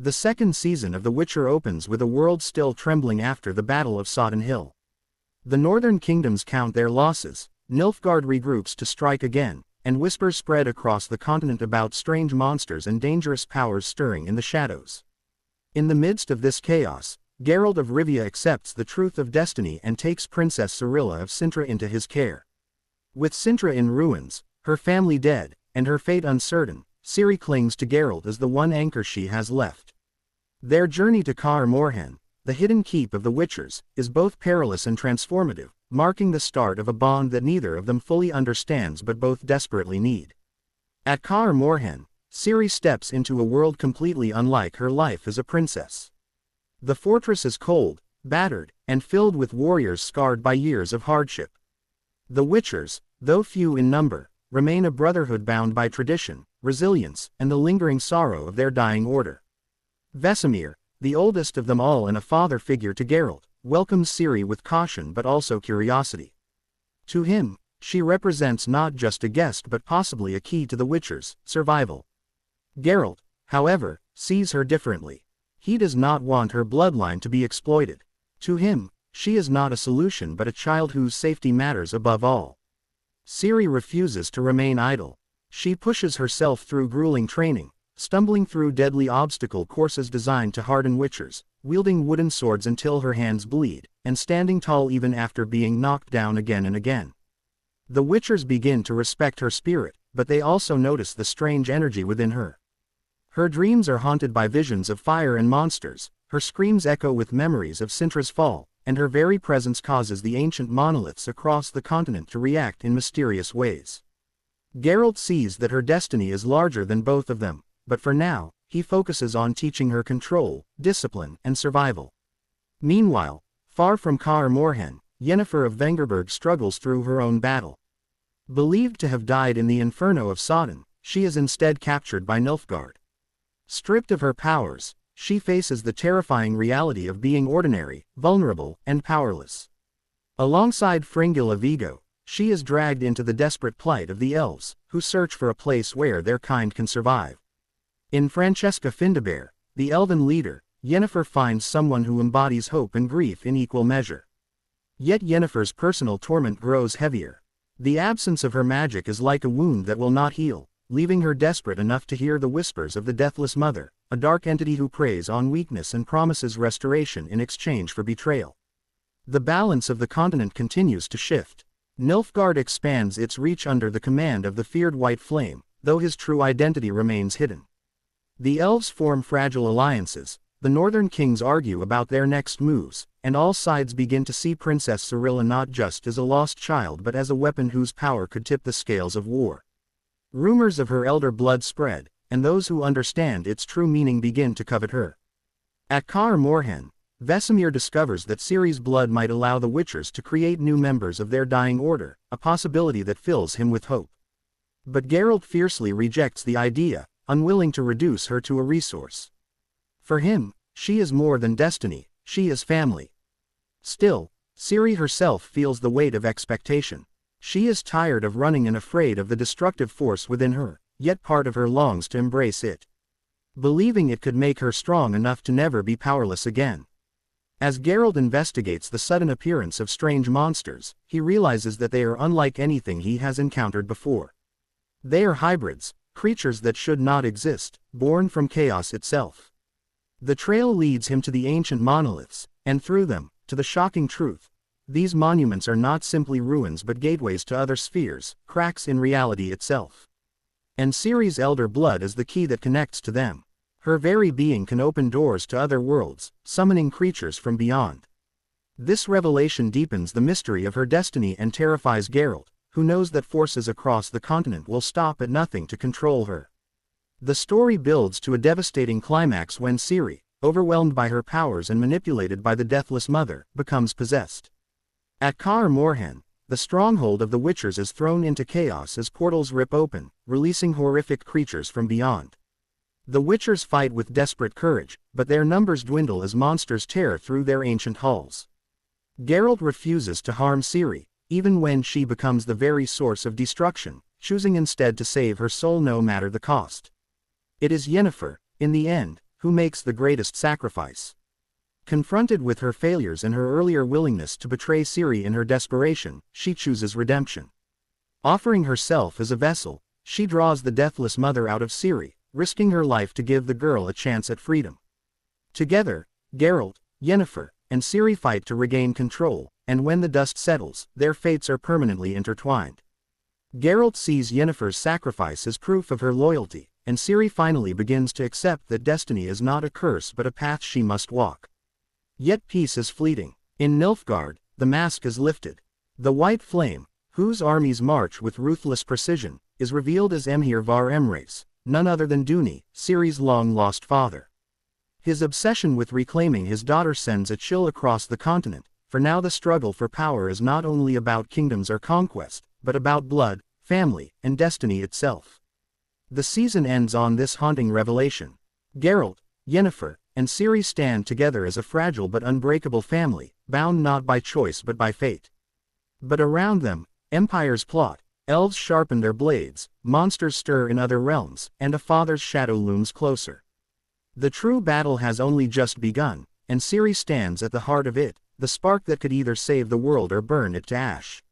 The second season of The Witcher opens with a world still trembling after the Battle of Sodden Hill. The northern kingdoms count their losses, Nilfgaard regroups to strike again, and whispers spread across the continent about strange monsters and dangerous powers stirring in the shadows. In the midst of this chaos, Geralt of Rivia accepts the truth of destiny and takes Princess Cirilla of Cintra into his care. With Cintra in ruins, her family dead, and her fate uncertain, Ciri clings to Geralt as the one anchor she has left. Their journey to Kaer Morhen, the hidden keep of the Witchers, is both perilous and transformative, marking the start of a bond that neither of them fully understands but both desperately need. At Kaer Morhen, Ciri steps into a world completely unlike her life as a princess. The fortress is cold, battered, and filled with warriors scarred by years of hardship. The Witchers, though few in number, remain a brotherhood bound by tradition, resilience, and the lingering sorrow of their dying order. Vesemir, the oldest of them all and a father figure to Geralt, welcomes Ciri with caution but also curiosity. To him, she represents not just a guest but possibly a key to the Witcher's survival. Geralt, however, sees her differently. He does not want her bloodline to be exploited. To him, she is not a solution but a child whose safety matters above all. Ciri refuses to remain idle. She pushes herself through grueling training, stumbling through deadly obstacle courses designed to harden Witchers, wielding wooden swords until her hands bleed, and standing tall even after being knocked down again and again. The Witchers begin to respect her spirit, but they also notice the strange energy within her. Her dreams are haunted by visions of fire and monsters, her screams echo with memories of Cintra's fall, and her very presence causes the ancient monoliths across the continent to react in mysterious ways. Geralt sees that her destiny is larger than both of them, but for now, he focuses on teaching her control, discipline, and survival. Meanwhile, far from Kaer Morhen, Yennefer of Vengerberg struggles through her own battle. Believed to have died in the inferno of Sodden, she is instead captured by Nilfgaard. Stripped of her powers, she faces the terrifying reality of being ordinary, vulnerable, and powerless. Alongside Fringilla Vigo, she is dragged into the desperate plight of the elves, who search for a place where their kind can survive. In Francesca Findabair, the elven leader, Yennefer finds someone who embodies hope and grief in equal measure. Yet Yennefer's personal torment grows heavier. The absence of her magic is like a wound that will not heal, leaving her desperate enough to hear the whispers of the Deathless Mother, a dark entity who preys on weakness and promises restoration in exchange for betrayal. The balance of the continent continues to shift. Nilfgaard expands its reach under the command of the feared White Flame, though his true identity remains hidden. The elves form fragile alliances, the northern kings argue about their next moves, and all sides begin to see Princess Cirilla not just as a lost child but as a weapon whose power could tip the scales of war. Rumors of her elder blood spread, and those who understand its true meaning begin to covet her. At Kaer Morhen, Vesemir discovers that Ciri's blood might allow the Witchers to create new members of their dying order, a possibility that fills him with hope. But Geralt fiercely rejects the idea, unwilling to reduce her to a resource. For him, she is more than destiny, she is family. Still, Ciri herself feels the weight of expectation. She is tired of running and afraid of the destructive force within her, yet part of her longs to embrace it, believing it could make her strong enough to never be powerless again. As Geralt investigates the sudden appearance of strange monsters, he realizes that they are unlike anything he has encountered before. They are hybrids, creatures that should not exist, born from chaos itself. The trail leads him to the ancient monoliths, and through them, to the shocking truth. These monuments are not simply ruins but gateways to other spheres, cracks in reality itself. And Ciri's elder blood is the key that connects to them. Her very being can open doors to other worlds, summoning creatures from beyond. This revelation deepens the mystery of her destiny and terrifies Geralt, who knows that forces across the continent will stop at nothing to control her. The story builds to a devastating climax when Ciri, overwhelmed by her powers and manipulated by the Deathless Mother, becomes possessed. At Kaer Morhen, the stronghold of the Witchers is thrown into chaos as portals rip open, releasing horrific creatures from beyond. The Witchers fight with desperate courage, but their numbers dwindle as monsters tear through their ancient halls. Geralt refuses to harm Ciri, even when she becomes the very source of destruction, choosing instead to save her soul no matter the cost. It is Yennefer, in the end, who makes the greatest sacrifice? Confronted with her failures and her earlier willingness to betray Ciri in her desperation, she chooses redemption. Offering herself as a vessel, she draws the deathless mother out of Ciri, risking her life to give the girl a chance at freedom. Together, Geralt, Yennefer, and Ciri fight to regain control, and when the dust settles, their fates are permanently intertwined. Geralt sees Yennefer's sacrifice as proof of her loyalty, and Ciri finally begins to accept that destiny is not a curse but a path she must walk. Yet peace is fleeting. In Nilfgaard, the mask is lifted. The White Flame, whose armies march with ruthless precision, is revealed as Emhyr var Emreis, none other than Duny, Ciri's long-lost father. His obsession with reclaiming his daughter sends a chill across the continent, for now the struggle for power is not only about kingdoms or conquest, but about blood, family, and destiny itself. The season ends on this haunting revelation. Geralt, Yennefer, and Ciri stand together as a fragile but unbreakable family, bound not by choice but by fate. But around them, empires plot, elves sharpen their blades, monsters stir in other realms, and a father's shadow looms closer. The true battle has only just begun, and Ciri stands at the heart of it, the spark that could either save the world or burn it to ash.